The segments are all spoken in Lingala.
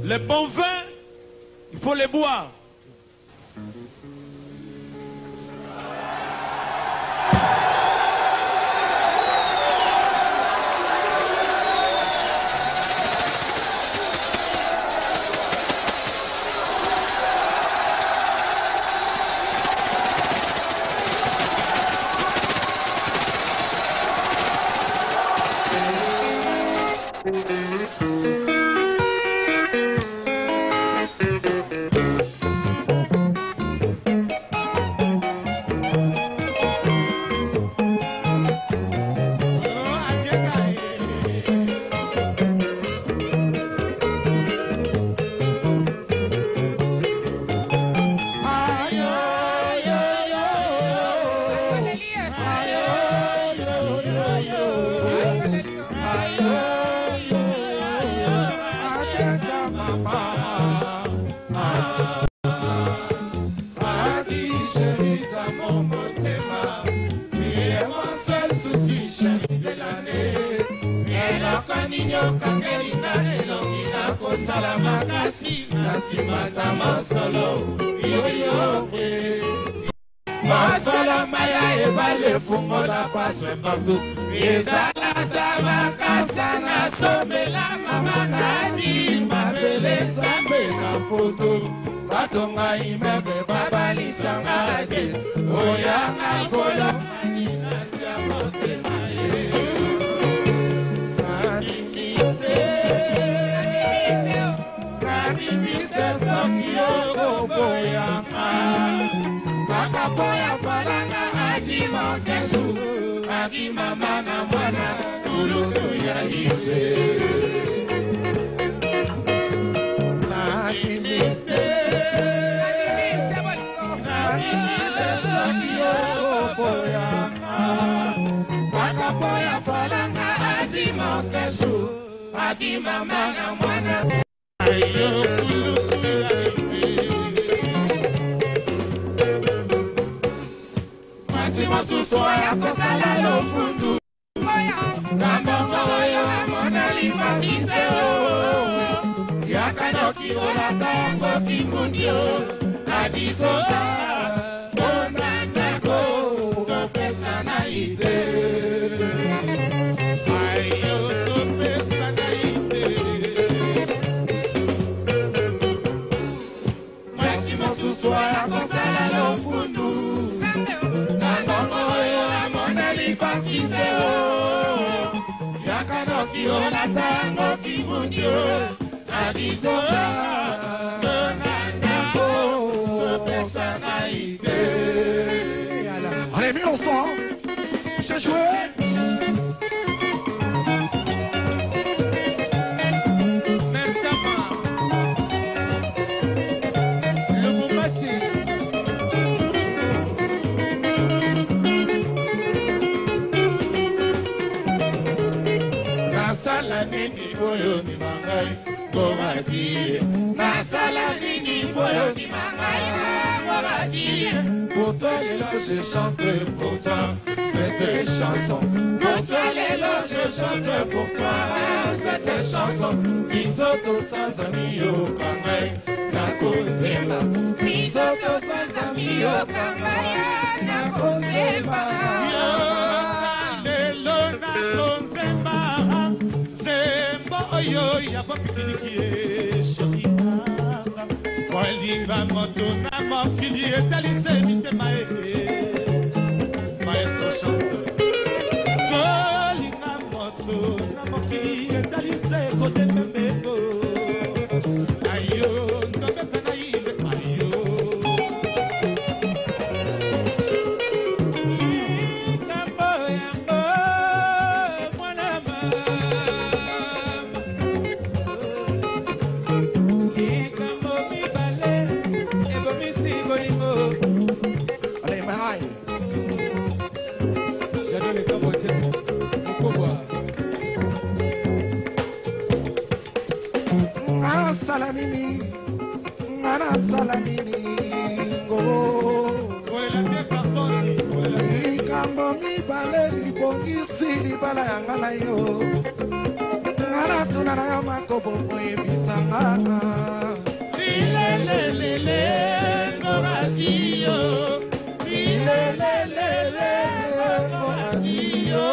Les bons vins, il faut les boire. Allez, mets l'ensemble. J'ai joué. Pour toi, les loges, je chante pour toi cette chanson. Pour toi, les loges, je chante pour toi cette chanson. Misoto sans amis au kangai, nakozema. Misoto sans amis au kangai, nakozema. Lelo nakozema, zembo oyo ya papikilikie shokina. Kolinga moto na mokili etalise mitema maestro chante. Kolinga moto na mokili etalise kotema mbeko. Ayo ntopesa na inde ayo. Yambo yambo mwana mama. Allez, Mahaï. J'adore les cabotiers. Pourquoi? Salamini, Nana Salamini, Go. Kambo mi bale ni bongi si ni bala yangala yo. ngana tuna na yo makobo moye bisanga Ilelelele ngoratio Ilelelele ngoratio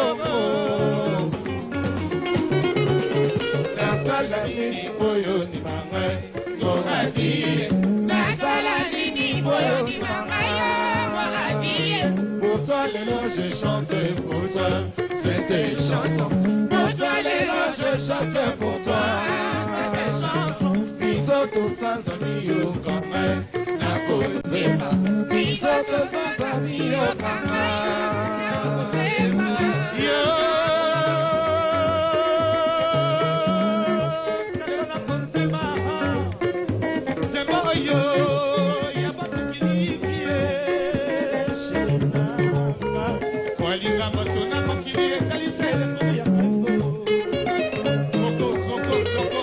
Nasala nini boyo ni manga ngoratio Nasala nini boyo ni manga ngoratio Pour toi les lois je chante pour toi c'est tes chansons Pour toi les lois je chante pour toi c'est tes chansons Bisoto sans amis au kama na kozema Bisoto sans amis au kama na kozema Yo Kalera na kozema Zema yo Ya batukilie Shina Kwa linga matuna makilie Kalisele kwa ya kango Koko koko koko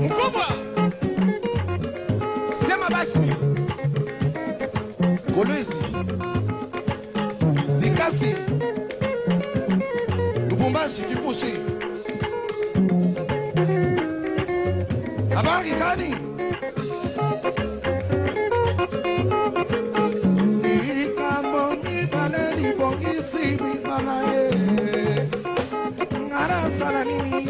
Mkubwa sema basi Kolwezi Dikasi Lubumbashi Kipushi Habari gani? Nikambo mibale libongisi bimalae Ngara sala nini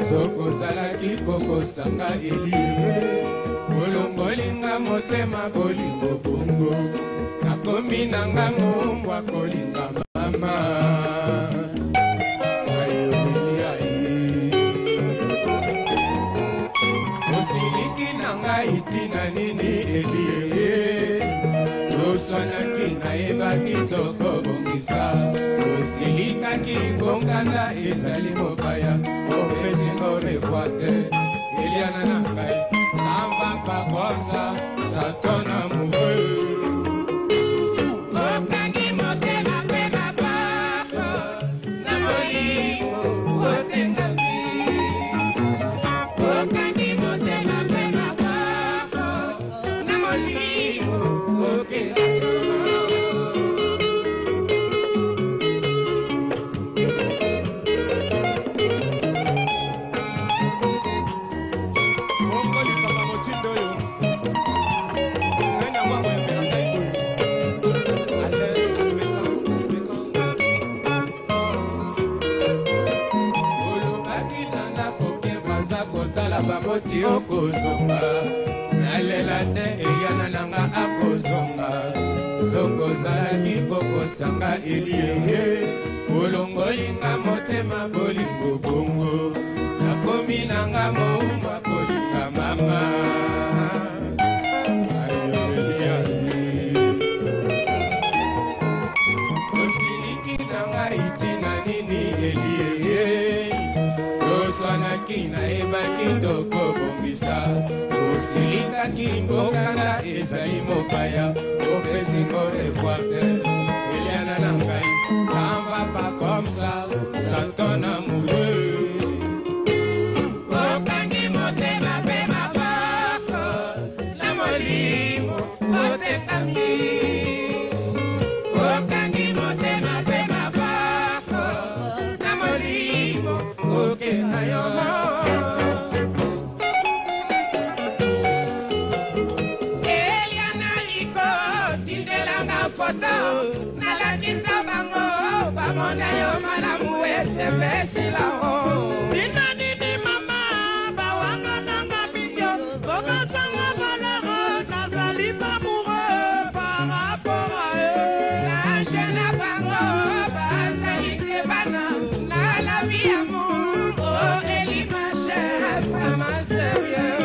Soko zalaki koko sanga elire Olongolinga motema bolingo bongo Nakomi nanga ngombwa kolinga mama Ayobeli aye Osiliki nanga itina nini elire Toswanaki na eba kitoko bongisa Osilikaki ngonganda ezali mobaya Opesi ngo revoir te Eliana nangai N'en va pas comme ça Ça ton amoureux Okangi motema pe mabako Na molimo otengaki Okangi motema pe mabako Na molimo otengaki Baboti okozonga Nalela te Eliana nanga akozonga Zongo zalaki bokosanga elie Olongolinga motema bolingo bongo Nakomi nanga moumwa kolinga mama Ayobeli aye Osiliki nanga itina nini elie Oswanaki na eba kitoko bongisa Osilikaki mbokanda ezali mobaya Opesi ngo revoir te Eliana nangai N'en va pas comme ça Ça ton amoureux Okangi motema pe mabako Na molimo otekami Okangi motema pe mabako Na molimo okena yo Eliana liko tindelanga foto Nalakisa bango Bamona yo malamu ete besila ho Tina nini mama Bawanga nanga bidyo Boka sanga valero Nazali pas amoureux Par rapport à eux La jeune bango Basali se bana Na la vie amour Oh Eli ma chère Vraiment sérieux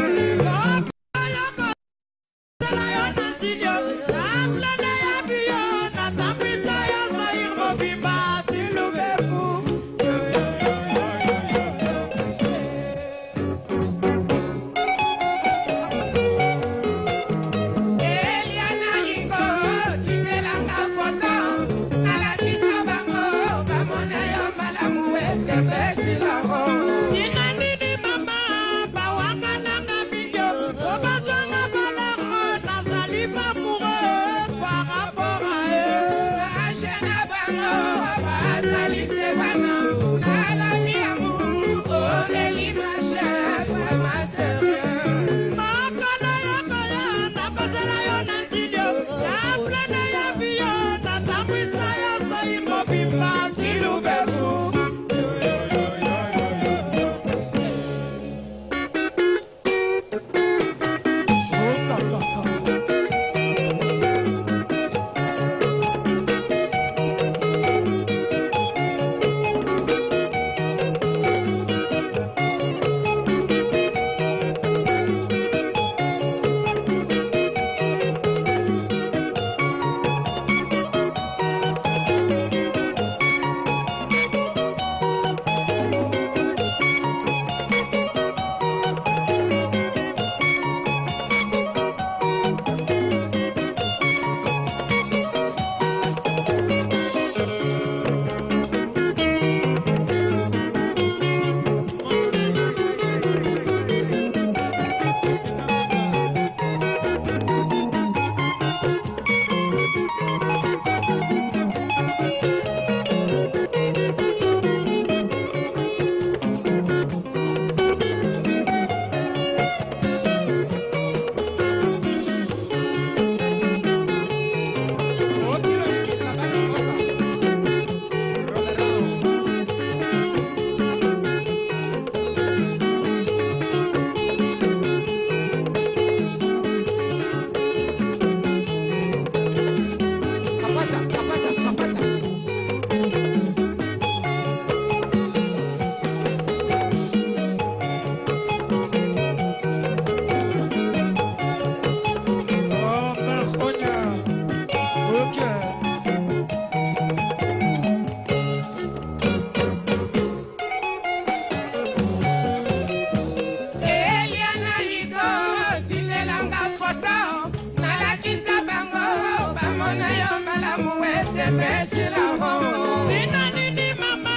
pepesi la ronde. Nina nini mama,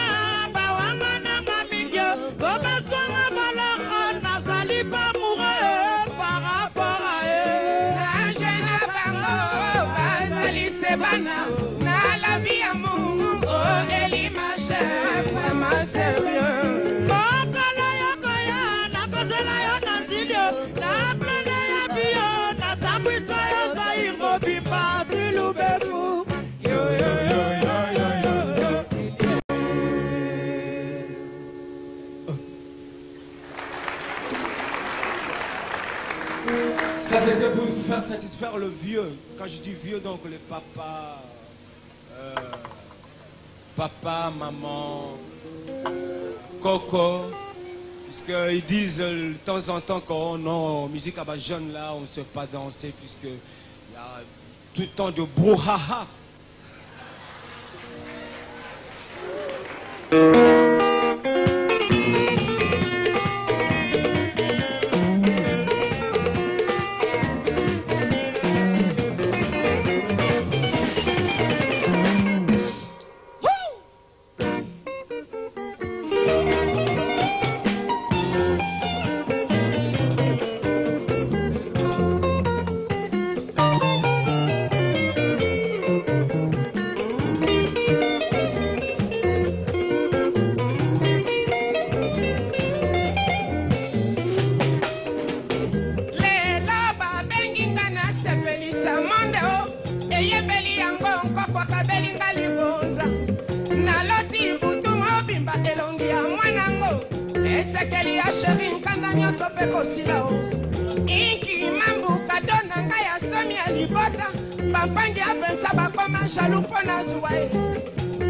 bawanga na mamigyo, gobe songa balakha, nazali pas amoureux par rapport à eux. Nage na bango, bazali sebana, na la vie amour, oh Eli ma chère, vraiment sérieux. Mokala yokoya, na kozela yo na nzilio, na plene ya bio, na tambwisa yo zaimbo bimba, tilubefu. Yo yo yo yo yo yo yo. Ça c'était pour vous faire satisfaire le vieux. Quand je dis vieux, donc les papas, papa, maman, coco, puisqu'ils disent de temps en temps qu'on non, musique à bas jeune là, on ne sait pas danser puisque il y a tout le temps de brouhaha.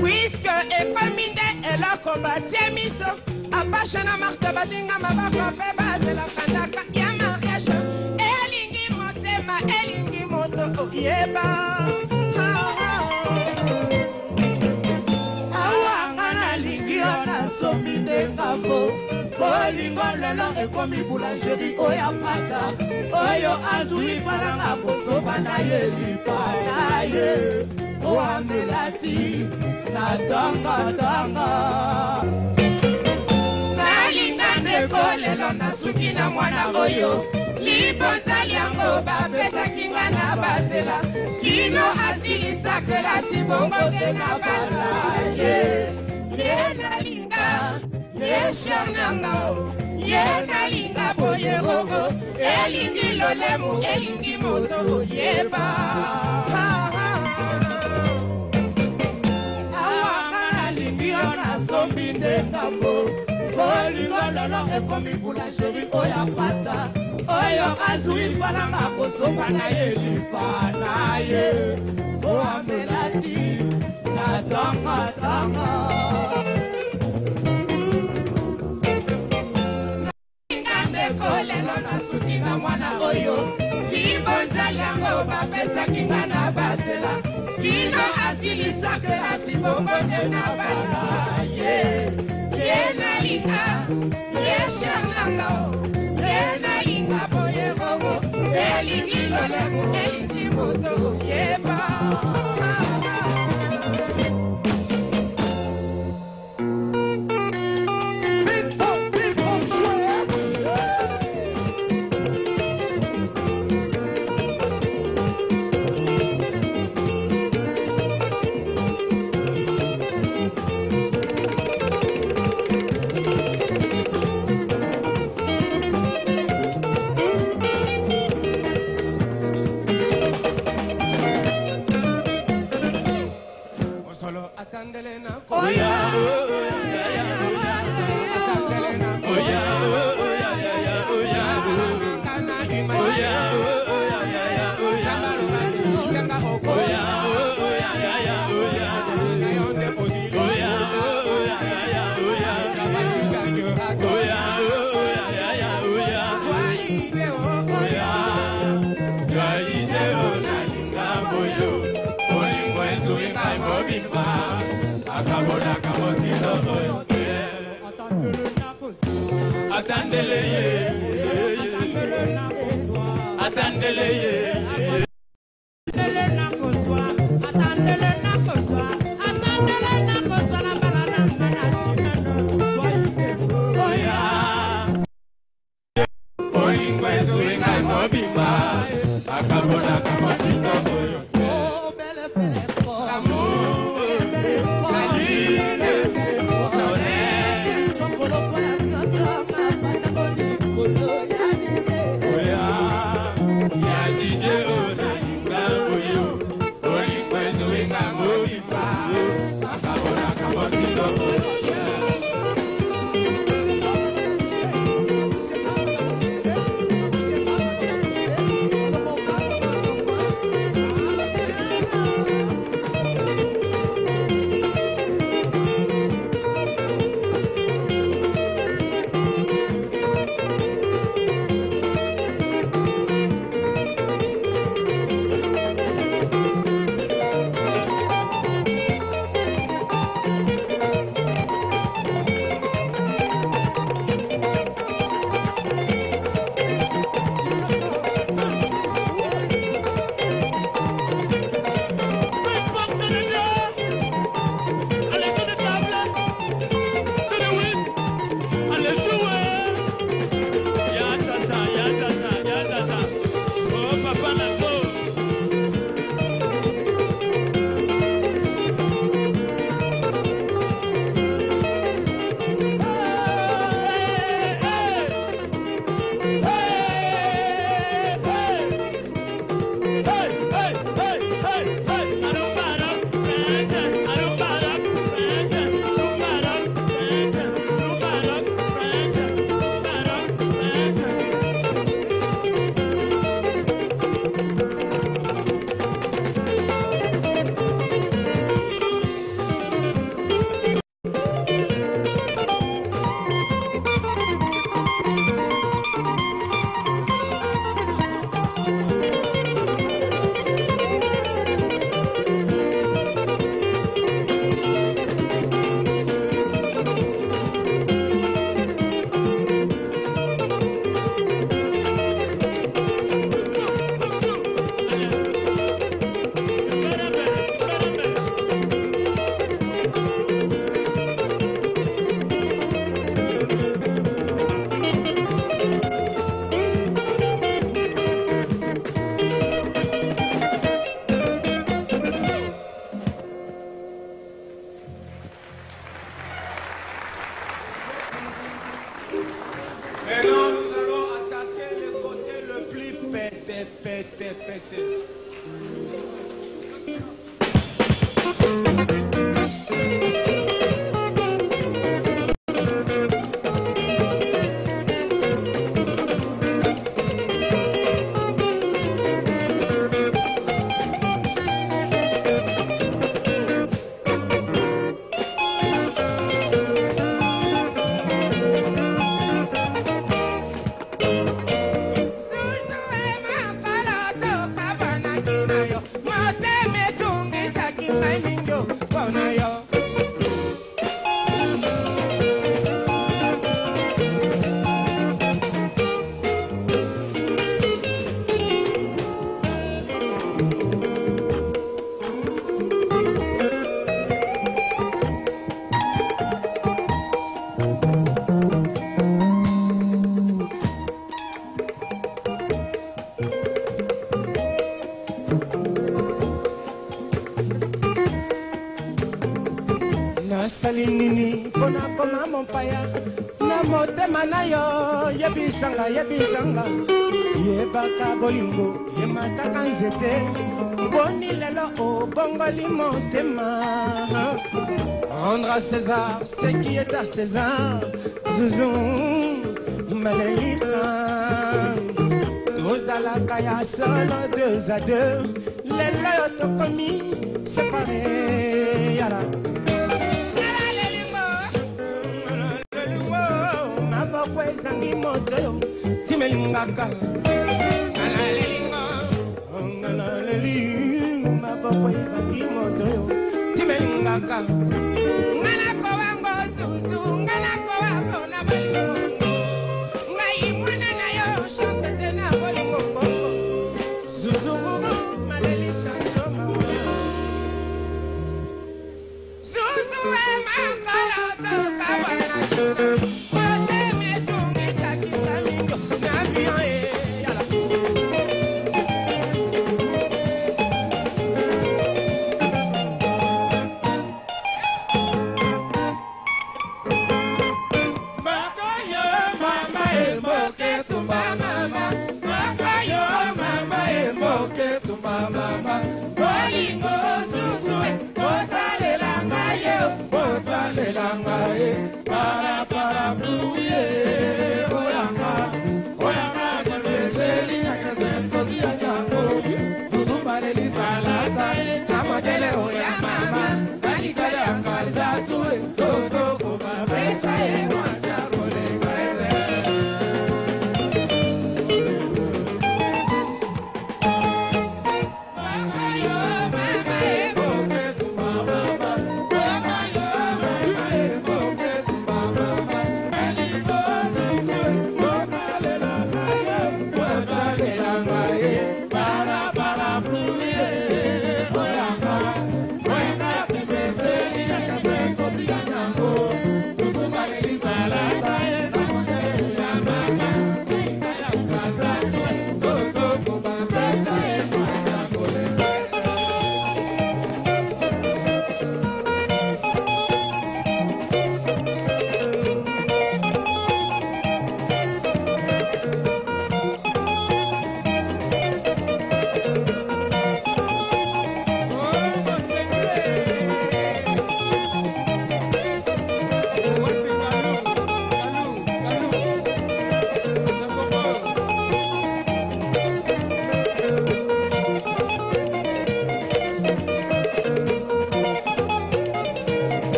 Puisque ekominde eloko batie miso apashana marto bazinga mabako pe bazela kandaka ya mariage elingi motema elingi moto oyeba Awanga na lingi ona sombi ndengambo Bolingo lelo ekomi boulangerie oya pata Oyo azui palanga kosoba na ye lipana ye Oa melati na tanga tanga Nalinga ndeko lelo nasuki na mwana oyo Libozali yango bapesaki nga na batela Kino asilisa kelasi bongo ke na bala Ye nalinga Ye shananga Ye nalinga boye rogo Elingi lolemu elingi moto Yeba sombi ndengambo Bolingo lelo ekomi boulangerie oya pata Oyo azui palanga kosoba na ye lipana ye Oa melati na tanga tanga Ndeko lelo nasuki na mwana oyo Libozali yango bapesaki nga na batela Kino asilisa kelasi bongo te na bala Ye nalinga Ye shananga Ye nalinga boye rogo Elingi lolemu elingi moto Yeba Attendez-le na nasali nini mpona koma mopaya na motema na yo yebisanga yebaka bolingo yemataka nzete boni lelo obongoli motema. Rendre à César ce qui est à César. Zouzou Malelisa tozalaka ya solo 2 à 2 lelo yo tokomi séparé yala maboko ezangi moto yo timelingaka maboko ezangi moto yo timelingaka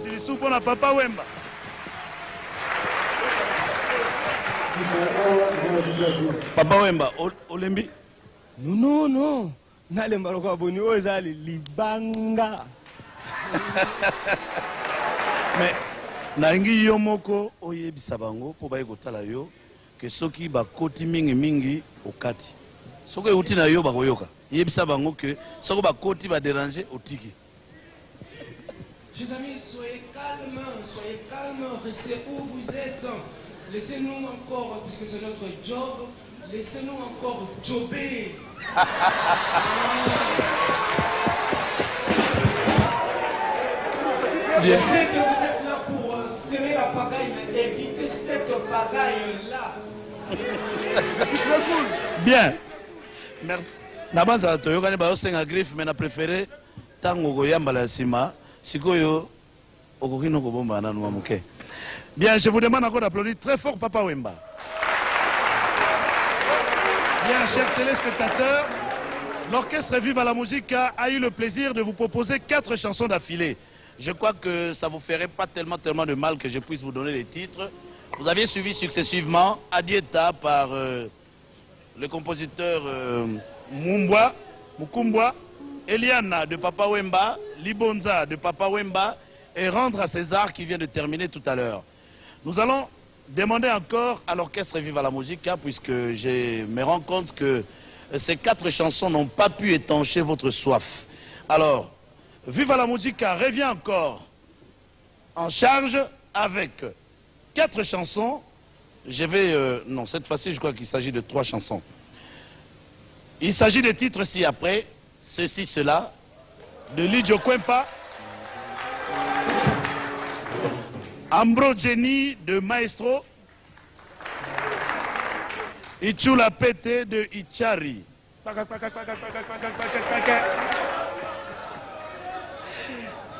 Silisu pour la Papa Wemba. Papa Wemba, Olembi? Non, non. Nalemba lokwa boni ozali libanga. Mais nalingi yo moko oyebisa bango po baye kotala yo ke soki bakoti mingi okati. Soki euti na yo bakoyoka. Yebisa bango ke soki bakoti ba déranger otiki. Chers amis, soyez calmes, restez où vous êtes. Laissez-nous encore, puisque c'est notre job, laissez-nous encore jobber. Je sais que vous êtes là pour serrer la pagaille, mais évitez cette pagaille-là. Bien. Merci. Nabanza toyokani ba osenga griffe mais na préféré tango koyamba la sima sikoyo okokino ko bomba na nwa muke. Bien, je vous demande encore d'applaudir très fort Papa Wemba. Bien, chers téléspectateurs, l'orchestre Viva la Musique a eu le plaisir de vous proposer 4 chansons d'affilée. Je crois que ça vous ferait pas tellement de mal que je puisse vous donner les titres. Vous aviez suivi successivement Adieta par le compositeur Mukumbwa, Eliana de Papa Wemba, Libonza de Papa Wemba et Rendre à César qui vient de terminer tout à l'heure. Nous allons demander encore à l'orchestre Viva la Musique, puisque je me rends compte que ces 4 chansons n'ont pas pu étancher votre soif. Alors, Viva la Musique revient encore en charge avec 4 chansons. Je vais... non, cette fois-ci, je crois qu'il s'agit de 3 chansons. Il s'agit des titres ci-après, ceci, cela, de Lidio Kwempa, Ambro Jenny de Maestro, Ichula Pete de Ichari.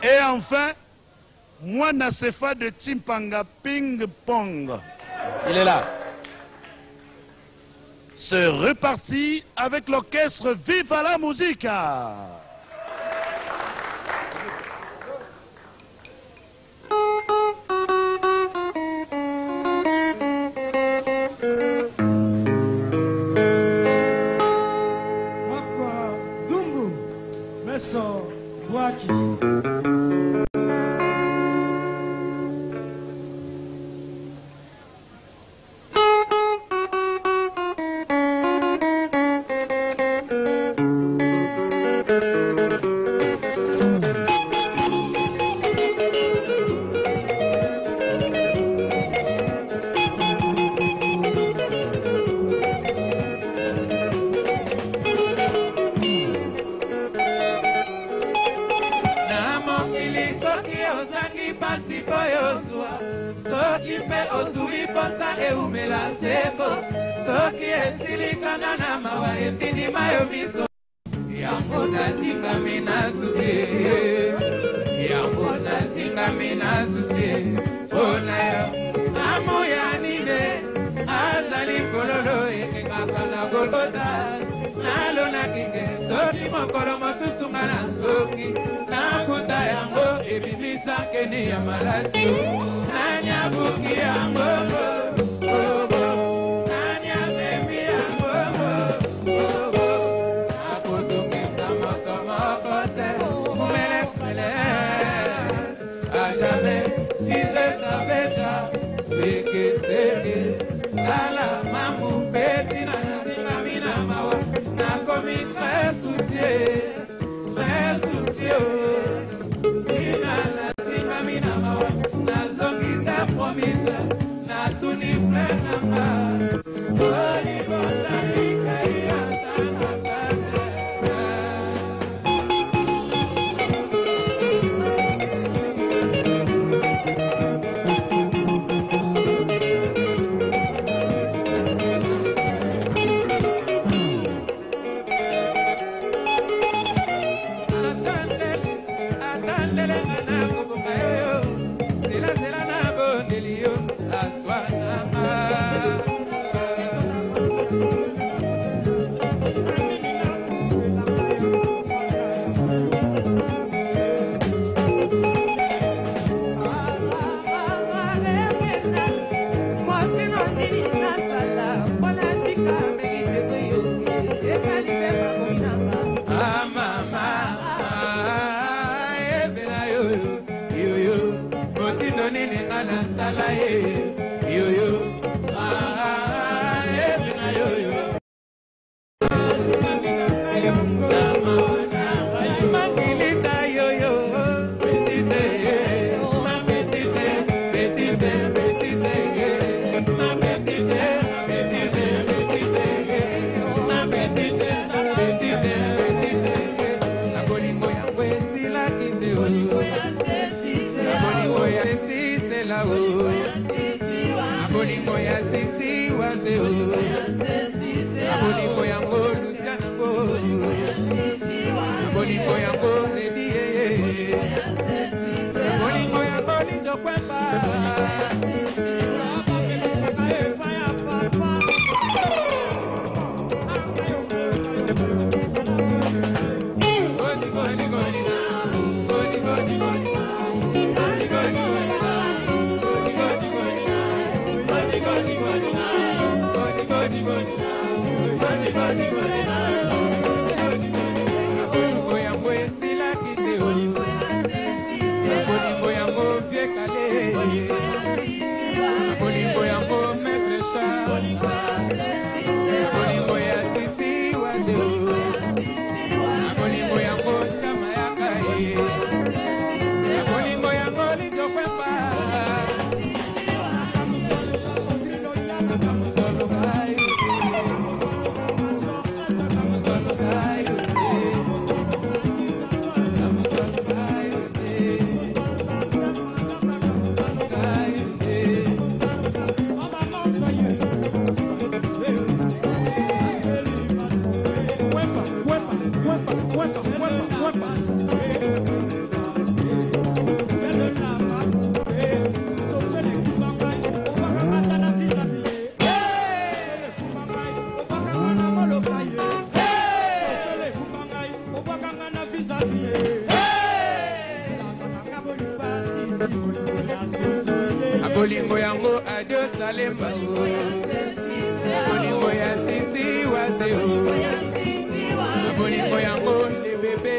Et enfin, Mwana Sefa de Chimpanga Ping Pong. Il est là. C'est reparti avec l'orchestre Viva la Musica. Makwa, Dumbu, Meso, Bwaki. Bolingo yango adios salemba bolingo ya sisi waseo bolingo yango le bébé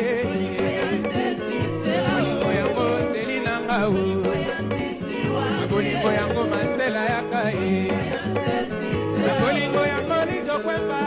bolingo yango selina ngao bolingo yango masela ya kai bolingo yango lijokwemba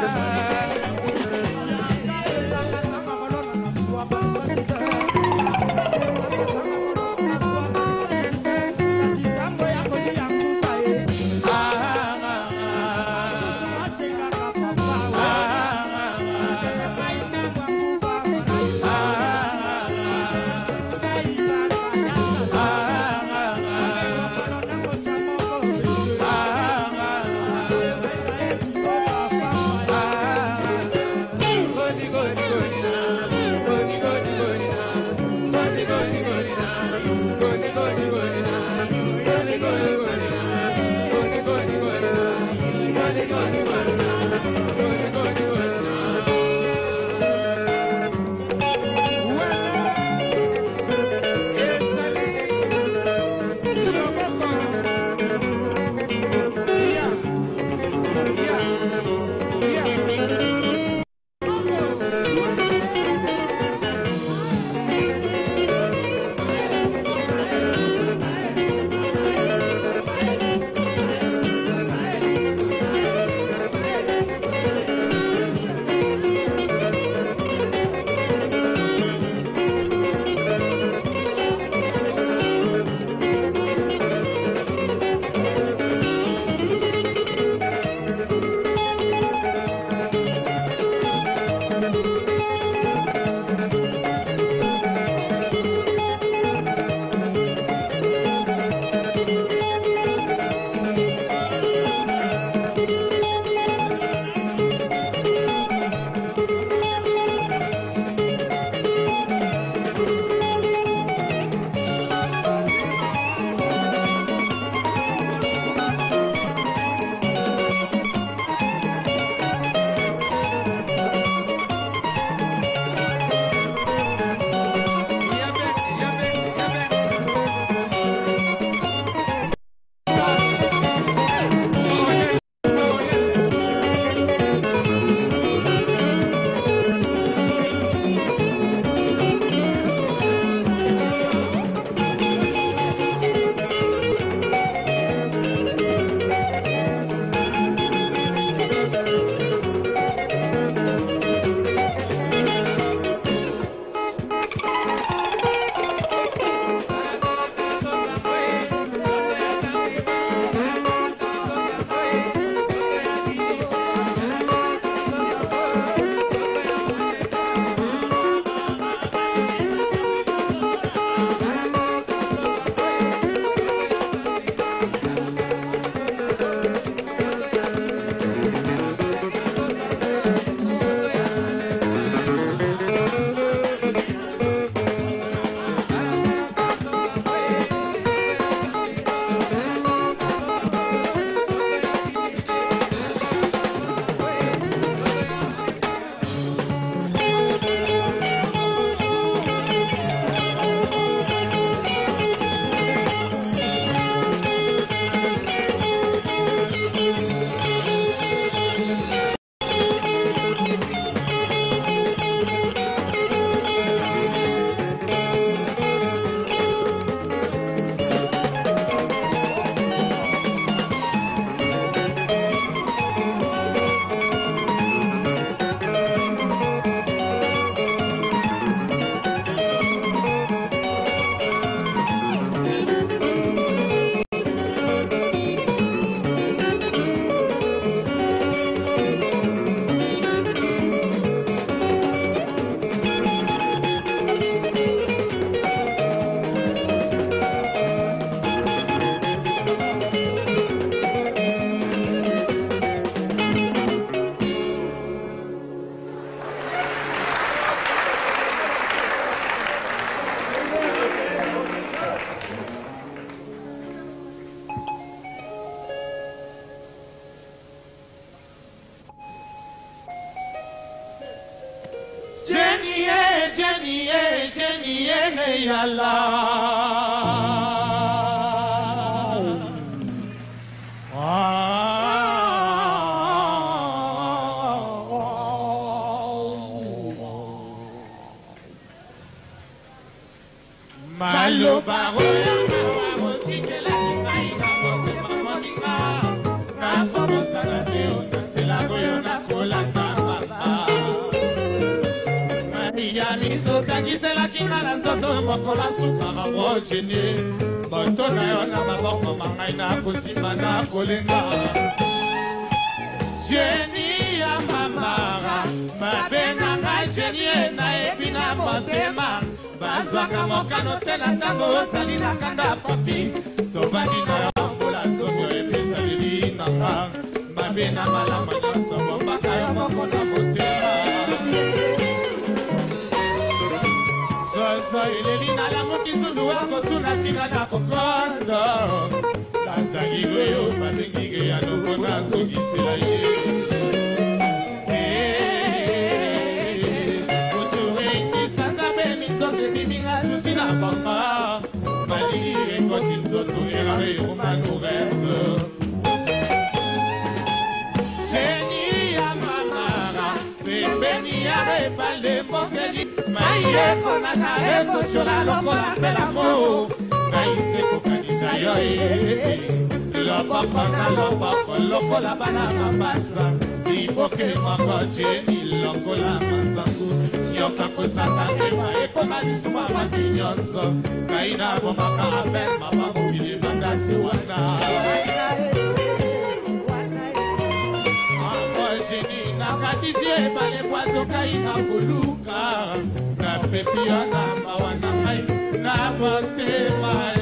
Jenny, yalla. Maloba roya mawaro tikela kimaina mote mamoninga na komosa na teona sela goyo na kolanda mama Maria miso tangisela kingala nzoto mokola sukara bochene boto na yo na maboko mangai na kosimba na kolenga Jenny ya mamara mabena nga Jenny na ebina motema Bazwaka mokano tela ntango osali na kanda papi tovandi na yo mbola zomio epesa leli nanga mabe na malamu nyonso bombaka yo moko na motema soso eleli nalamuki zulu akotuna ntina na kokondo bazangi oyo babengike ya noko nazongisela ye Biminga susi na bamba Mali rekoti nzoto erare romano reso Jenny ya mamara Pembeni ya repale mokeli Maie kona na eko chola lokola pela mo Naise kukanisa yo Lopoko na lopoko lokola bana mapasa Liboke moko Jenny lokola masangu Yoka kosaka eva ekoma lisuma masi nyonso Kaina bomaka apel mama mobile bandasi wana Amo Jenny na katisi ebale bwato kaina kuluka Na pepia na mawana mai na motema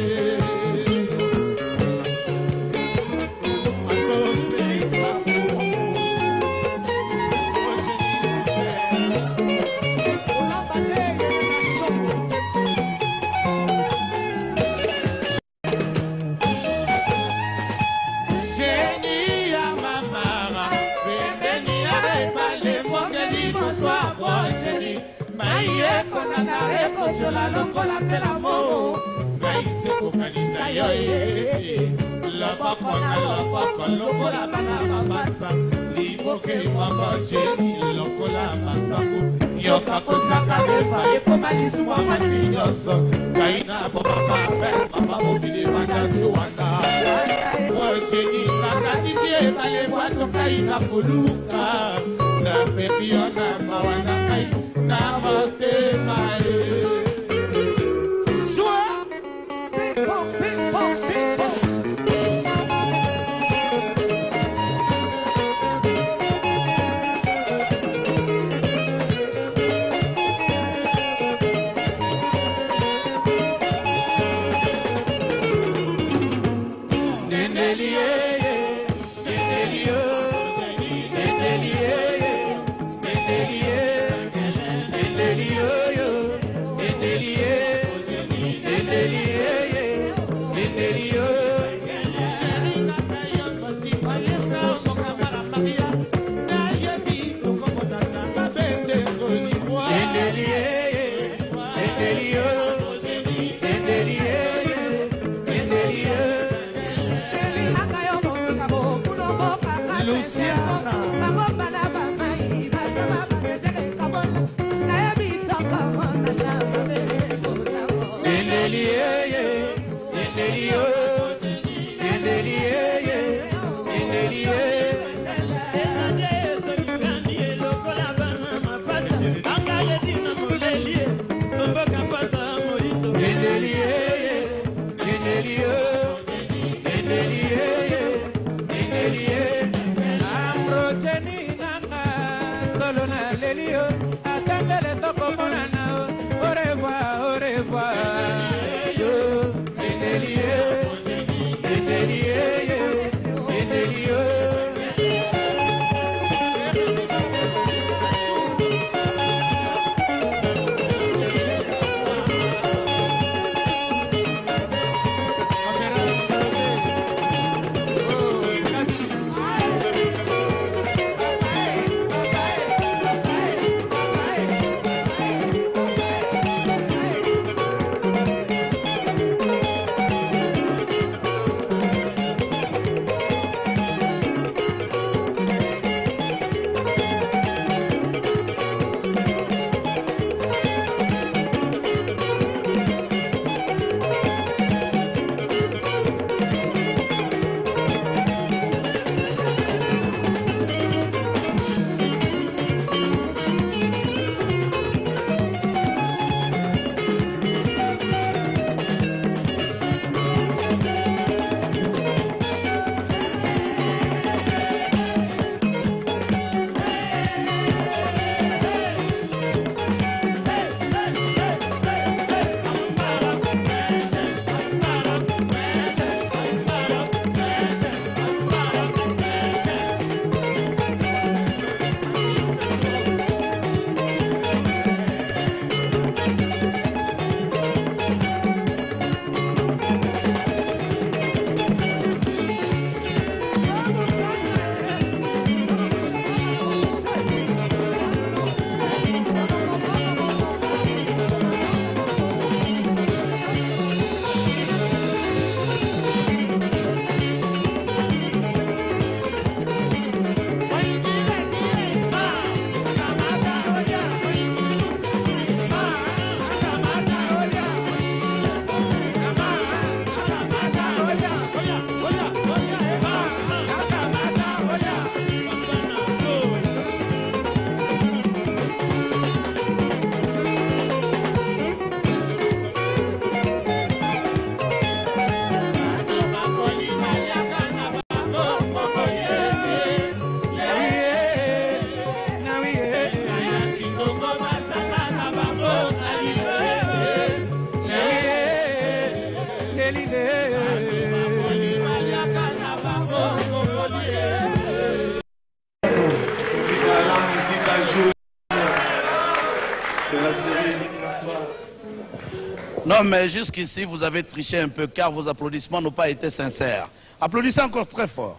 Jola lokola pela mo Naise kukanisa yo Lopoko na lopoko lokola bana mabasa Liboke mwako Jenny lokola masangu Yoka kosaka eva ekoma lisuma masi nyonso Kaina bomaka apel mama mobile bandasi wana Jenny nakatisi ebale bwato kaina kuluka Na pepio na mawana kai na motema série éliminatoire. Non, mais jusqu'ici, vous avez triché un peu car vos applaudissements n'ont pas été sincères. Applaudissez encore très fort.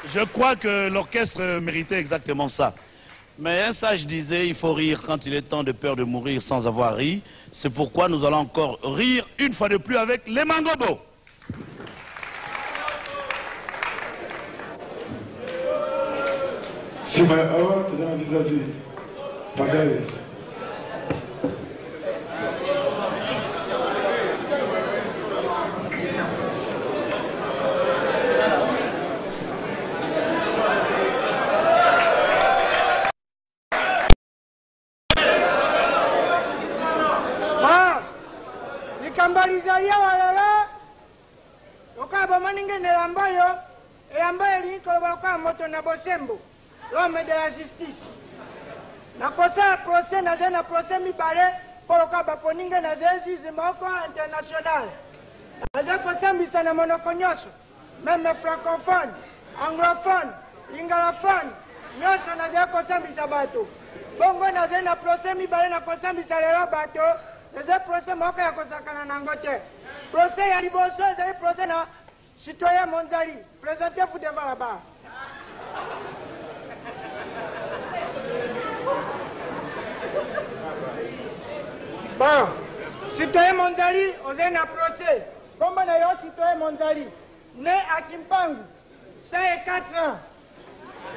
Je crois que l'orchestre méritait exactement ça. Mais un sage disait, il faut rire quand il est temps de peur de mourir sans avoir ri. C'est pourquoi nous allons encore rire une fois de plus avec les Mangobos. Si ma awa, que j'en vis-à-vis. Pagaille. Kambalizalia walala okaba maninge nelambayo elambayo linkoloka moto na bosembo l'homme de la justice nakosa procès na procès mibale koloka baponinge na justice moko international naza kosambisa na monoko nyonso même francophone anglophone lingalophone nyonso naza kosambisa bato bongo naza na procès mibale na kosambisa lelo bato. C'est procès moko ya kosakana nango te. Procès ya liboso ezali procès na citoyen Monzali. Présentez-vous devant la barre. Bon, citoyen Monzali, ozali na procès. Kombo na yo citoyen Monzali, né à Kimpangu, 104 ans.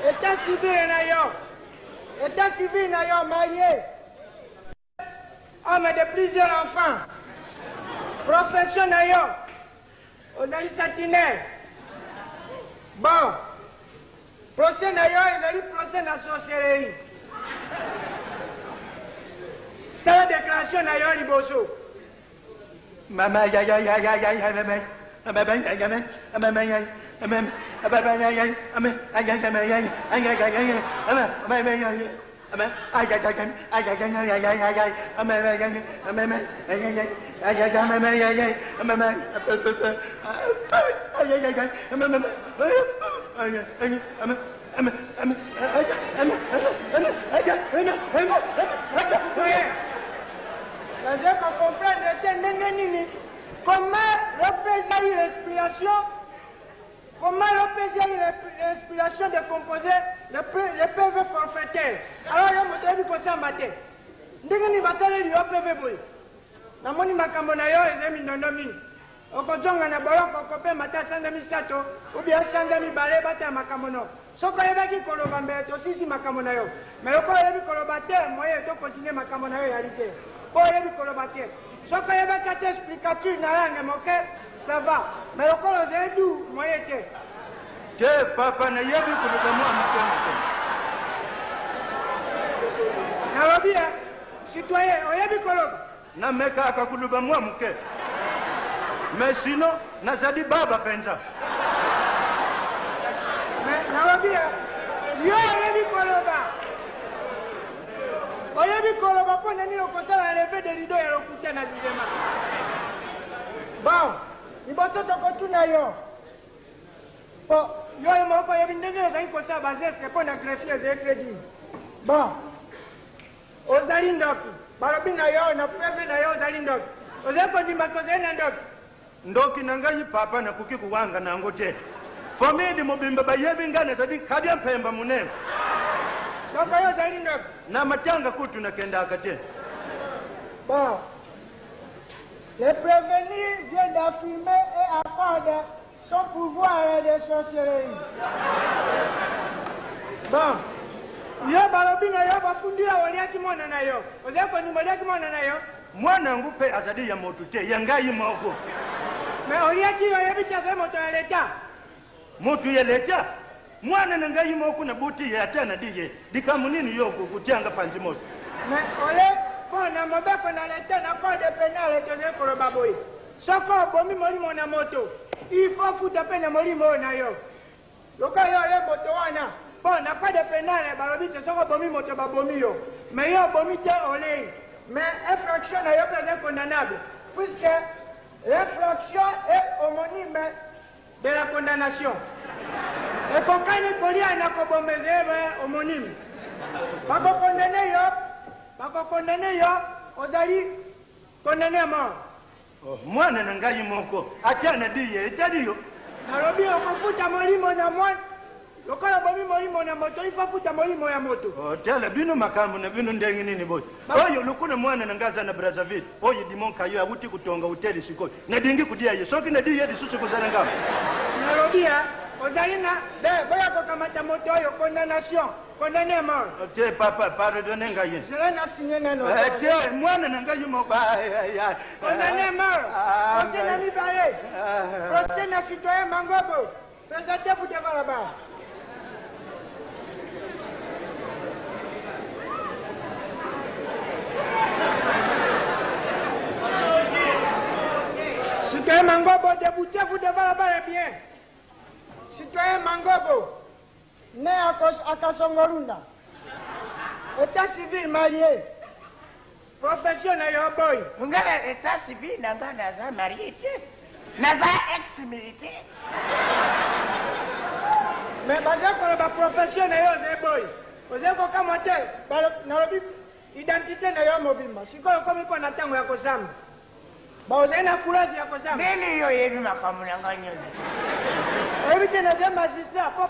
État civil na yo. État civil na yo marié. Homme de plusieurs enfants. Profession d'ailleurs. Aux alliés satinaires. Bon. Procès d'ailleurs, ils ont dit procès de la sorcellerie. C'est la déclaration d'ailleurs, Liboso. Maman, comment représailler respiration, comment représailler l'inspiration de composer le PV forfaitaire. Alors, il y a un peu de matin. Ndenge basale li PV boy. Na moni makambo na yo ezemi ndonomi. Okozonga na boloko kope mata sanga misato, ubi asanga mi bale bata makambo no. Soko yebaki koloba mbele to sisi makambo na yo. Mais oko yebi koloba te, moye to continuer makambo na yo yali te. Po yebi koloba te. Soko yebaki te explicatif na langue moke, ça va. Mais oko ozedu moye te. Te papa na yebi koloba mo amato. Nalobia, citoyen, oyebi koloba. Na meka akakuluba mwa mke. Mais sinon, nazadi baba penza. Mais nalobia, yo oyebi koloba. Oyebi koloba po nani okosala lever de rideau ya lokuta na zizema. Bon, iboso tokotuna yo. Po, yo moko yebi ndenge ozali kosala bazeste po na greffier ezali crédit. Bon. Ozali ndoki. Balobi na yo na preve na yo ozali ndoki. Ozali kondima kozali na ndoki. Ndoki na ngai papa na kuki kuwanga nango te. Fomidi mobimba bayebi ngane zadi kabya mpemba munene. Donc yo ozali ndoki. Na matanga kutu na kenda akate. Bon. Le prévenu vient d'affirmer et accorde son pouvoir de sorcellerie. Bon. Yo balobi na yo bafundira waliaki mwana na yo. Ozako ni waliaki mwana na yo. Mwana ngupe azadi ya motu te, ya ngai moko. Mais oliaki yo yebiki aza moto ya leta. Motu ya leta? Mwana na ngai moko na buti ya tana diye. Dikamunini yo kutianga panzi mosi. Mais ole pona mobeko na leta na code pénal etone koloba boy. Soko bomi molimo na moto. Il faut futa pena molimo na yo. Loka yo le moto wana. Bon, na code pénal balobi te soko bomi moto ba bomi yo. Mais yo bomi te ole. Mais infraction na yo peut condamnable puisque l'infraction est homonyme de la condamnation. ekokani kolia na kobombezebe homonyme bakokondane yo ozali kondane mort. Mwana na ngai moko atana diye etadiyo nalobi okofuta molimo na mwana lokola bomi molimo na moto ifafuta molimo ya moto. Tala bino makambo na bino ndenge nini boy oyo lukuna mwana na ngaza na Brazzaville oyo dimonka yo abuti kutonga hoteli siko na dingi kudia ye soki na diye disusu kuzana ngamba nalobi ozali na boya kokamata moto oyo condamnation condamné à mort. Te papa pardonne ngai je l'ai signé nano te mwana na ngai moko condamné à mort. Procès n'a mis parlé procès na citoyen Mangobo présentez-vous devant la barre. Citoyen Mangobo, déboutez-vous devant la barre bien. Citoyen Mangobo, né à Kasongorunda, état civil marié, profession na yo boy. Ngala état civil nanga naza marié, naza ex-militaire. Mais basé sur la profession na yo ze boy, vous avez qu'à monter, na lobi identité na yo mobimba. Sikoyo komi ko na tango ya kosamba. Ba ozena courage ya kosamba. Nini yo yebi makamu nanga nyozi. Évitez les magistrats pour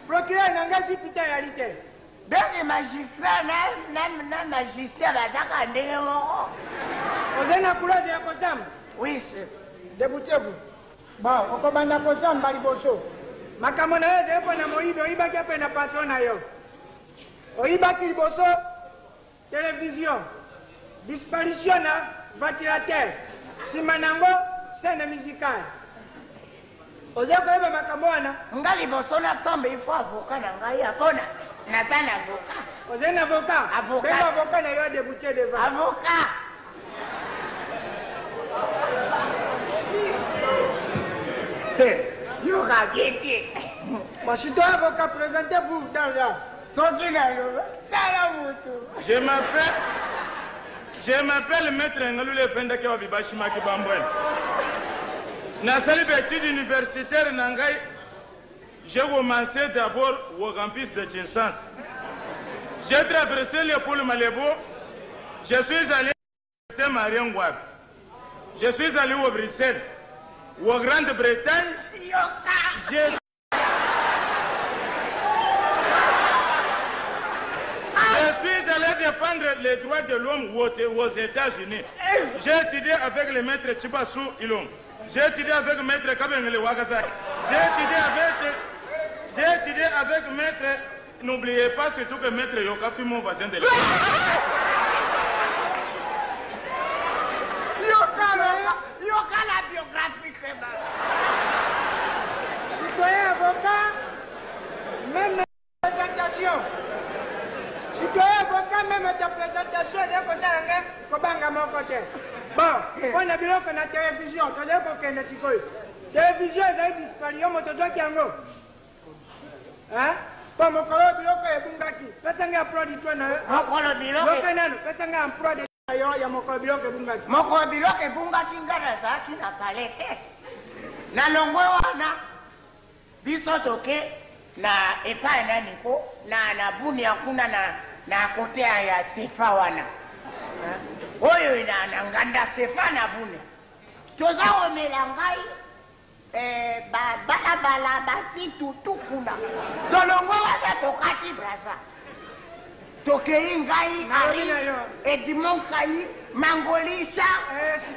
procurer un engagement pita réalité. Donc les magistrats na magistrat bazaka ndenge moko. Vous avez la couleur de Kosam? Oui, chef. Déboutez-vous. Bon, on commande à Kosam, Baliboso. Ma camarade, je vais prendre Moïbe, Oiba qui a fait un patron à yo. Oiba qui bosso, télévision. Disparition à ventilateur. Simanango, scène musicale. Oza koyeba makambo wana ngali boso na samba il faut avocat na ngai akona na sana avocat oza na avocat beba avocat na yo débouté devant avocat yo kagete masito avocat présentez-vous dans là soki na yo tala mutu je m'appelle maître Ngalule Pendake wa Bibashimaki Bambwen. Dans cette étude universitaire, j'ai commencé d'abord au campus de Tiensans. J'ai traversé le pôle Malébo. Je suis allé à Mariangouab. Je suis allé au Bruxelles, au Grande-Bretagne. Je suis allé défendre les droits de l'homme aux États-Unis. J'ai étudié avec le maître Chibasu Ilom. J'ai étudié avec maître Kabengele Wakasai. J'ai étudié avec maître, n'oubliez pas surtout que maître Yoka fut mon voisin de l'école. Yoka la biographie que citoyen avocat, même la présentation. Citoyen avocat, même ta présentation, c'est comme ça, Kobanga mon côté. Bon, on a vu qu'on a télévision, on a vu qu'on a sikoyo. Télévision, elle a disparu, on a dit yango. Hein? Bon, mon collègue biloko est bungaki. Pesanga applaudi toi na. Mon collègue biloko. Lokenano, pesanga applaudi yo ya mon collègue biloko bungaki. Mon collègue biloko bungaki ngara za ki na palete. Na longwe wana. Biso toke na epa na niko na buni hakuna na kote ya sefa wana. Oyo ina nganda sefa na bune. Toza omela ngai bala basi tutukuna. Tolongo wana tokati brasa. Tokei ngai ari Edmond Kai Mangolisha.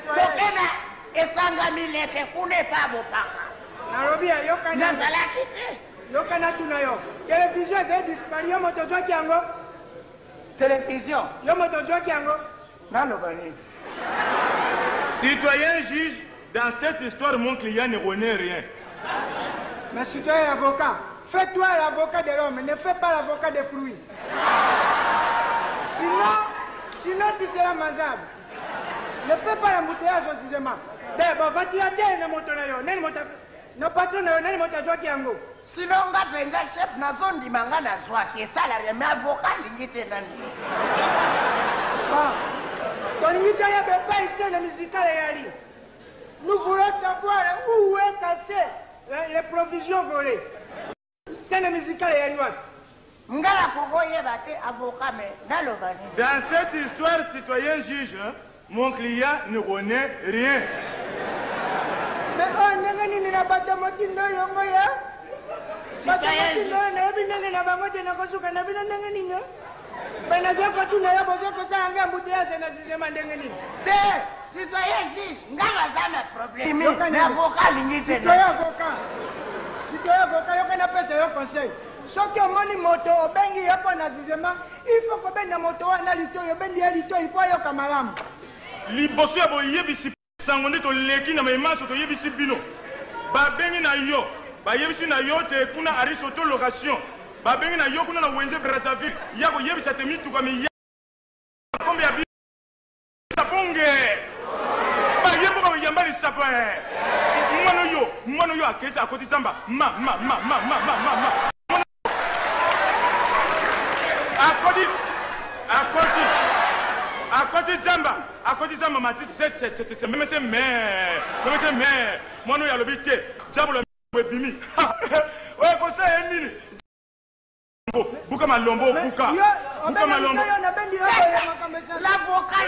Tokena esanga mileke kune pabo paka. Nairobi yoka na salaki. Yoka na tunayo. Télévision c'est disparu yo moto joki yango. Télévision. Yo moto joki yango. Citoyen juge, dans cette histoire, mon client ne connaît rien. Mais citoyen avocat, fais-toi l'avocat de l'homme, ne fais pas l'avocat des fruits. Sinon tu seras mazable. Ne fais pas l'embouteillage au cinéma. D'abord, va-tu la terre, ne patron ne moto joki yango. Sinon nga penza chef na zone di manga na swaki salarié mais avocat ngite nani. Ton invité ne peut pas ici le musical et nous voulons savoir où est cassé les provisions volées. Scène musicale et animale. Ngala Koko Yebate, avocat, mais Nalobani. Dans cette histoire, citoyen juge, hein, mon client ne connaît rien. Mais on n'a pas de motif de Yongoya. Citoyen juge, ngala zana problème. Mais avocat l'ingite. Citoyen avocat, il y a un conseil. Ce qui est moto, au bengi, il y a pas d'assignement. Il faut que ben moto, on a lito, il y a lito, il faut y avoir malam. Liboso ya boyebisi sangonde to leki na memaso to yebisi bino. Ba bengi na yo, ba yebisi na yo te kuna arisoto location. Ba bengi na yo kuna na wenje Brazzaville, ya ko yebisa te mitu kwa mi ya. Kombe ya bi sabonge. Ba yebo ko yambali sapin. Mwano yo aketa akoti zamba. Ma. Akoti jamba mati c'est même c'est mais moi ya lobité diable bimi ouais comme ça nini buka malombo buka malombo l'avocat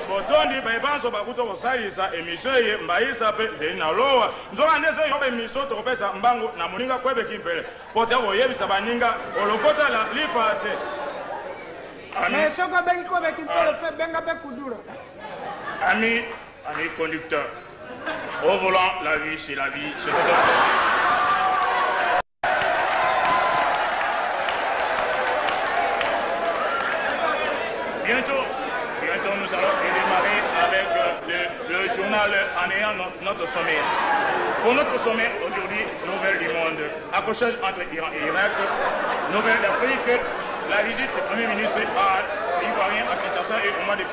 botondi bayibanso bakuto kosalisa emission ye mbayisa pe nalowa nzoka ndeso yobe emission tokopesa mbangu na moninga kwebeki mpele pote koyebisa baninga olokota la lipase. Mais ce qu'on ben quoi avec une pelle fait ben avec Kudura. Amis conducteurs, au volant, la vie c'est la vie, c'est Bientôt nous allons démarrer avec le journal en ayant notre sommaire. Pour notre sommaire aujourd'hui, nouvelle du monde, accrochage entre Iran et Irak, nouvelle d'Afrique. La visite du Premier ministre à Ivoirien à Kinshasa et au mois de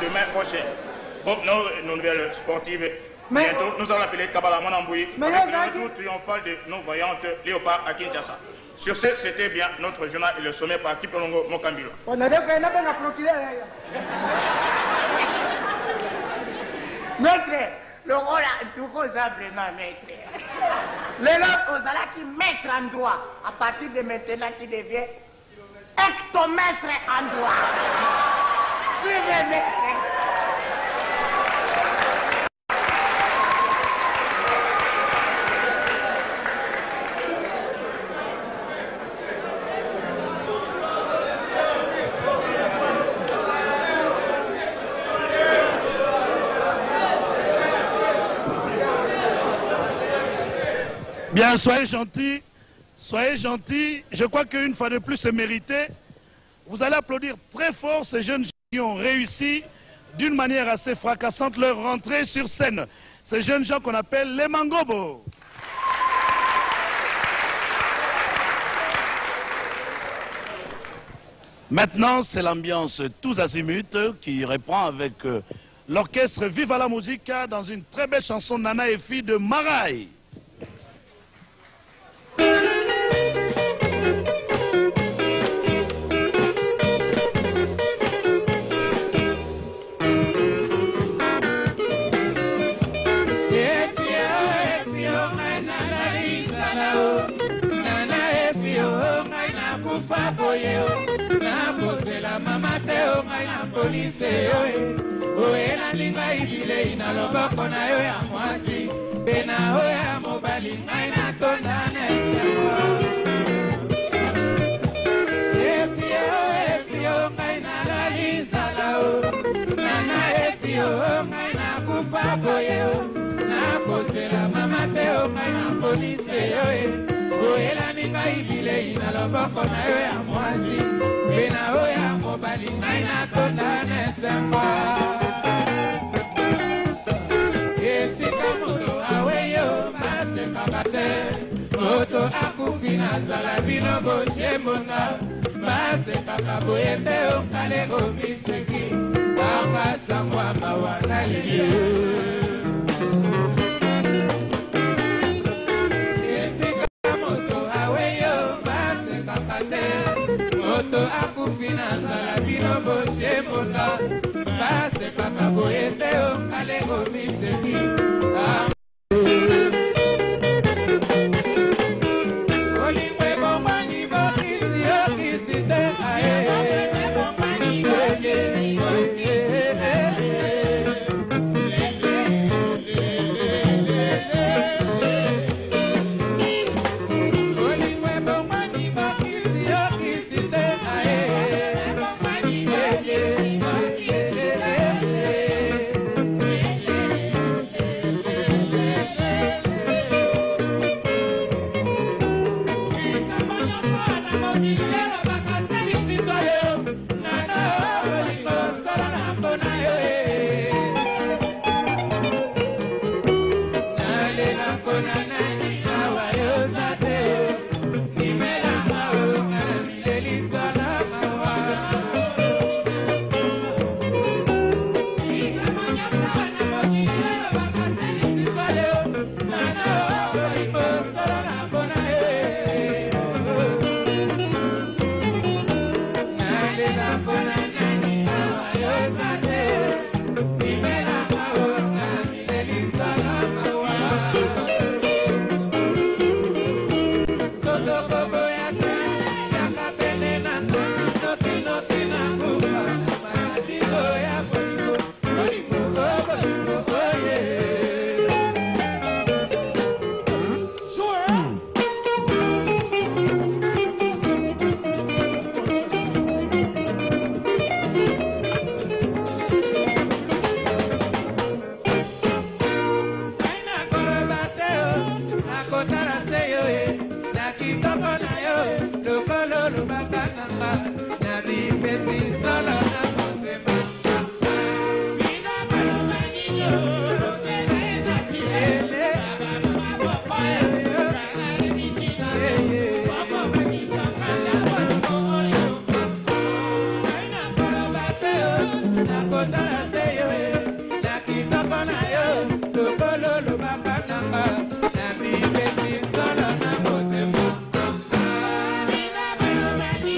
mai prochain. Pour nos nouvelles sportives, bientôt nous allons appeler Kabbalah Manamboui avec le retour triomphal de nos voyantes léopards à Kinshasa. Sur ce, c'était bien notre journal et le sommet par Kipolongo Mokambilo. On a dit qu'il y a un procureur. Maître, le rôle est tout vraiment maître. Le lot aux ala qui mettre en droit, à partir de maintenant qui devient hectomètre en droit. Suivez maître. Bien, soyez gentils. Soyez gentils. Je crois qu'une fois de plus, c'est mérité. Vous allez applaudir très fort ces jeunes gens qui ont réussi d'une manière assez fracassante leur rentrée sur scène. Ces jeunes gens qu'on appelle les Mangobo. Maintenant, c'est l'ambiance tous azimuts qui reprend avec l'orchestre Viva la Musica dans une très belle chanson Nana et fille de Maraï. Mama teo ngai na polisi oye oyela linga ibile ina loboko na yo ya mwasi bena oya mobali ngai na tonda na esengo efio ngai na lalizala o nana efio ngai na kufa boye o na kozela mama teo ngai na polisi oye oyela linga ibile ina loboko na yo ya mwasi bena oya mobali ngai na tonda na esengo esika moto aweyo basekaka te moto akufi nazala bino botyembonga basekaka boye te okale komiseki bambasangwa mawa na lilio moto akufi nazala bino botyembonga basekaka boye te okale komiseki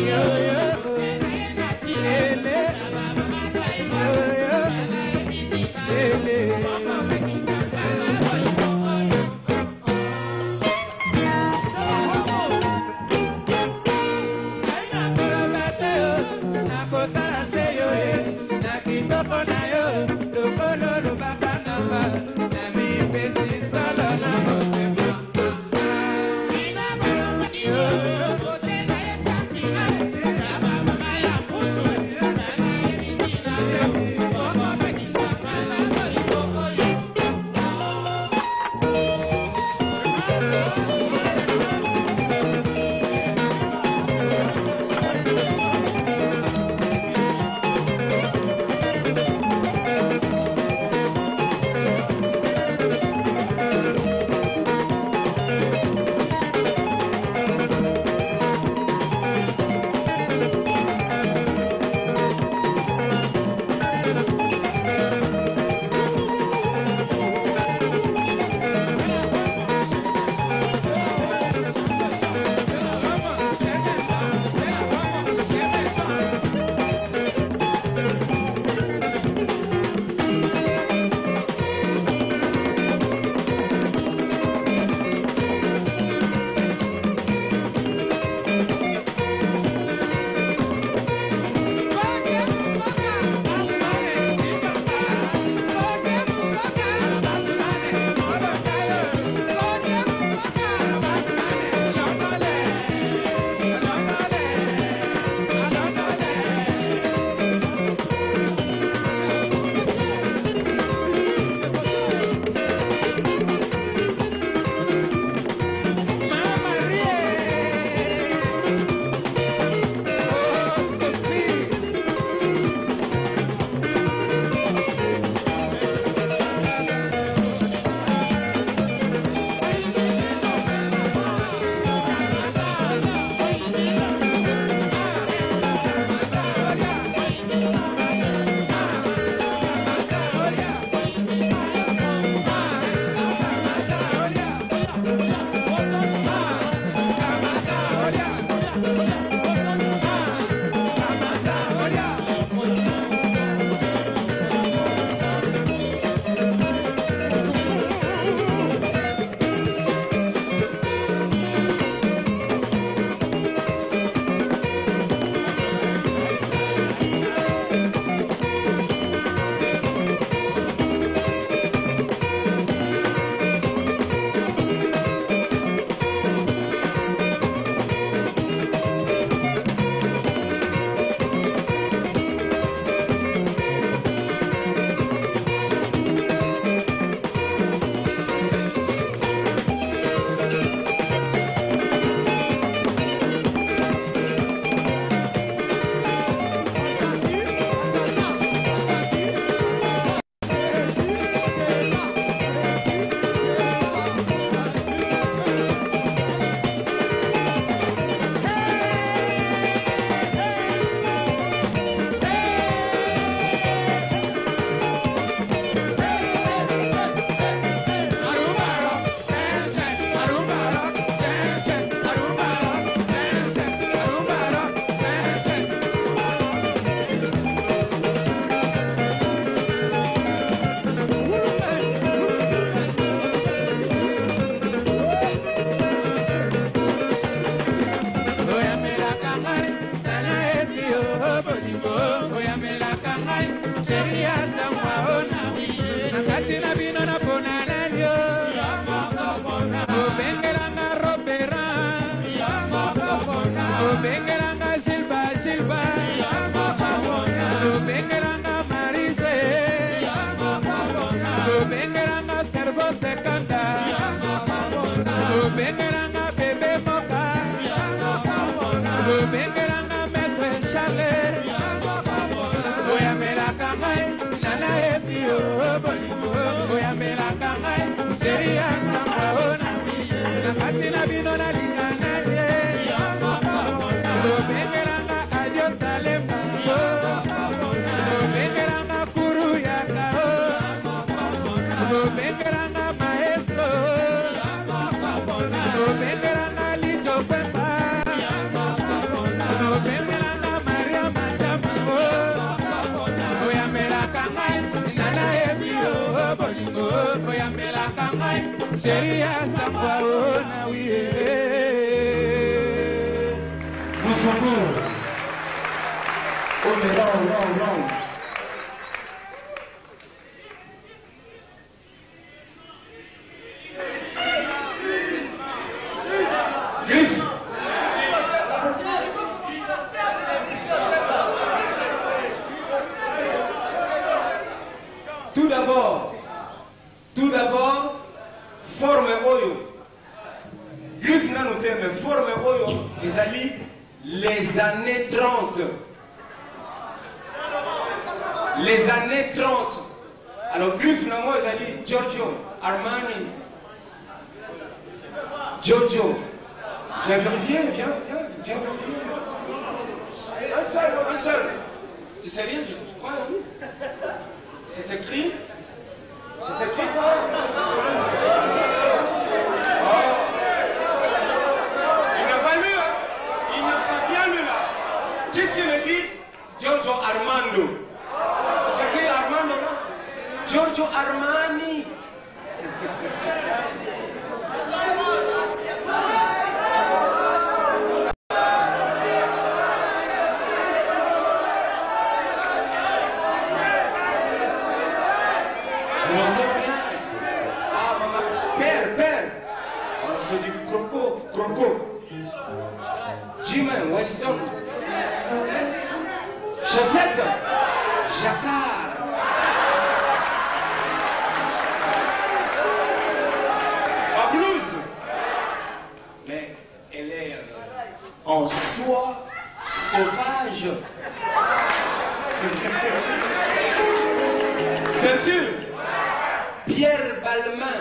Yo, yo. Chérie ya sangwa ona nakati na bino na pona na yo obengelanga robera obengelanga silba silba obengelanga marise obengelanga servo sekanda obengelanga bebe moka obengelanga maître chalet oyamelaka ngai nana efio bolingo oyamelaka ngai chéri ya sangwa ona nakati na bino nalingana ye obengelanga adio salemba obengelanga kuru yaka obengelanga maestro obengelanga lijo pemba obengelanga maria machama oyamelaka ngai nana efio bolingo oyamelaka ngai chéri ya sangwa ona wiye. Oh mais non. Griffe. Tout d'abord, forme oyo. Griffe n'a noté, mais forme oyo, les alliés, les années 30. Les années 30. Alors, Griffe n'a moi, les alliés, Giorgio Armani. Giorgio. Viens vérifier, viens vérifier. Un seul. C'est sérieux, je crois. C'est écrit. C'est écrit quoi? Il n'a pas lu, hein? Il n'a pas bien lu là. Qu'est-ce qu'il a dit? Giorgio Armando. C'est écrit Armando là? Giorgio Armani. Jimmy Weston. Chaussette. Jacquard. La blouse. Mais elle est en soie sauvage. Ceinture. Pierre Balmain.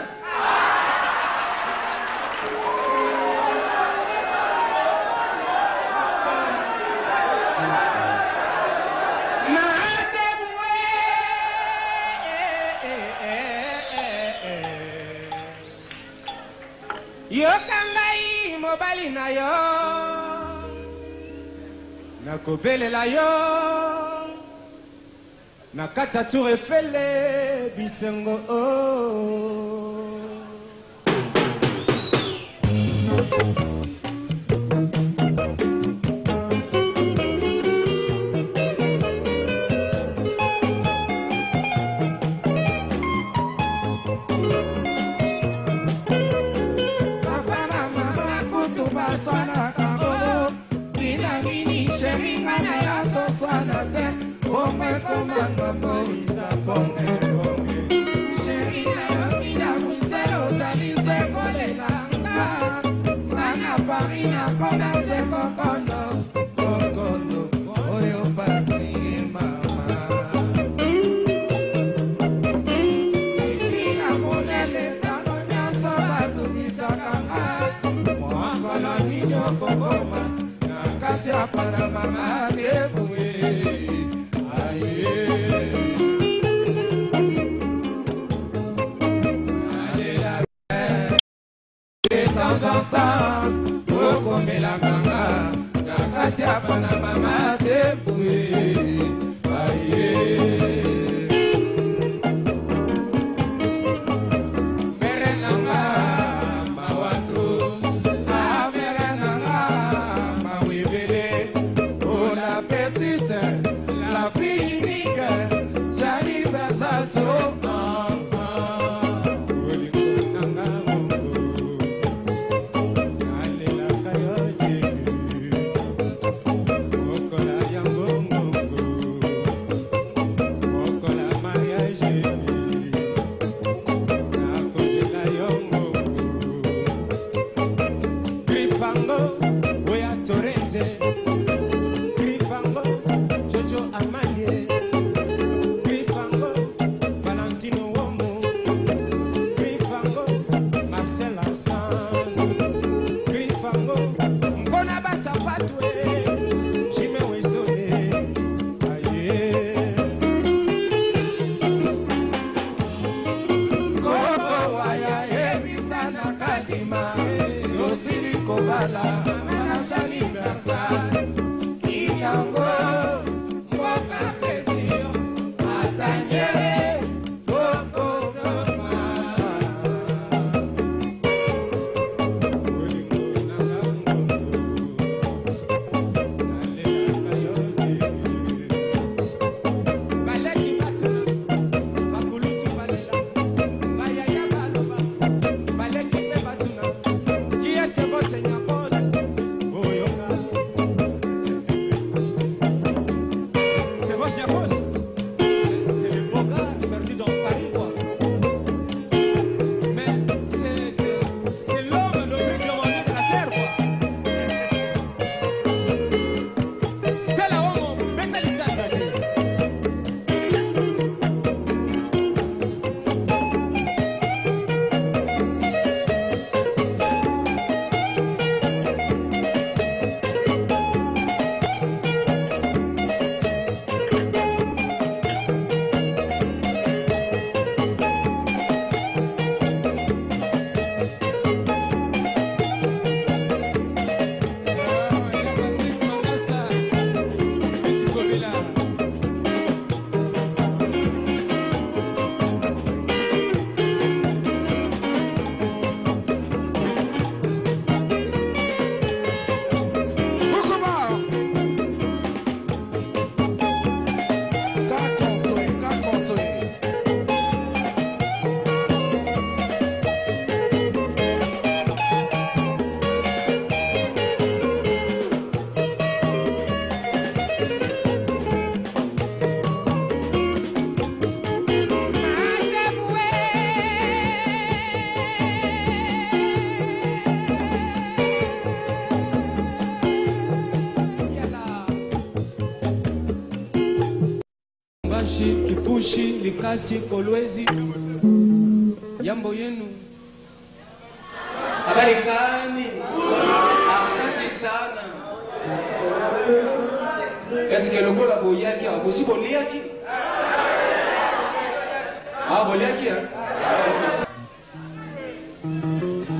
Yokangai mobali na yo nakobelela yo nakata tour Eiffel bisengo Kampala, Manachani Versace, Kinyango, Mboka Plaisir, Atanye, Toto Soma. Baleki Batuna, Bakulutu Balela, Bayaya Baloba, Baleki Batuna, qui est ce beau Seigneur Cos? Boyoka. C'est vos Seigneur Cos? C'est le beau gars perdu dans Paris, quoi. Mais c'est l'homme le plus demandé de la terre, quoi. C'est la homo, Betalita Nadir. Kipushi, Likasi, Kolwezi, Yambo yenu. Habari gani? Asante sana. Est-ce que le gars la boyaki a aussi boliaki? Ah, boliaki, hein?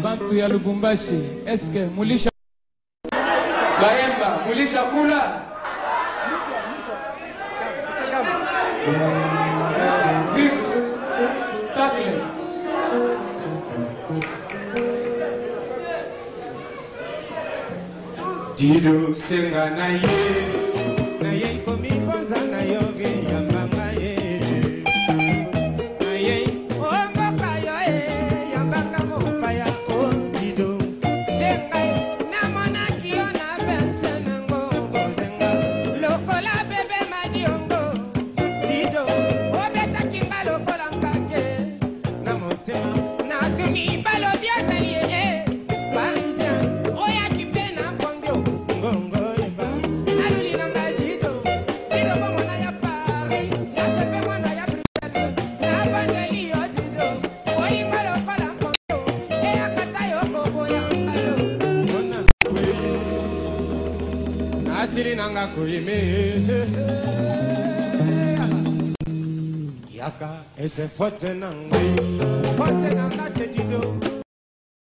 Bantu ya Lubumbashi, est-ce que Mulisha Bayemba, Mulisha Kula? Vif, tacle. Dido senga na ye komi boza na yo ge yambanga ye. Na ye o mboka yo yambanga mopaya o Dido senga na mona kio na verse nango bozenga lokola bebe madiongo Dido o beta kinga lokola nkake na motema na tuni balo biosali ye parisien oya kipe na pongyo ngongo eba naluli na Dido Dido bo mona ya Paris ya pepe mona ya Bruxelles na bandeli yo Dido olingo lokola pongyo e akata yo koboya ngalo mona we nasiri nanga koyime yaka ese fote nanga te Dido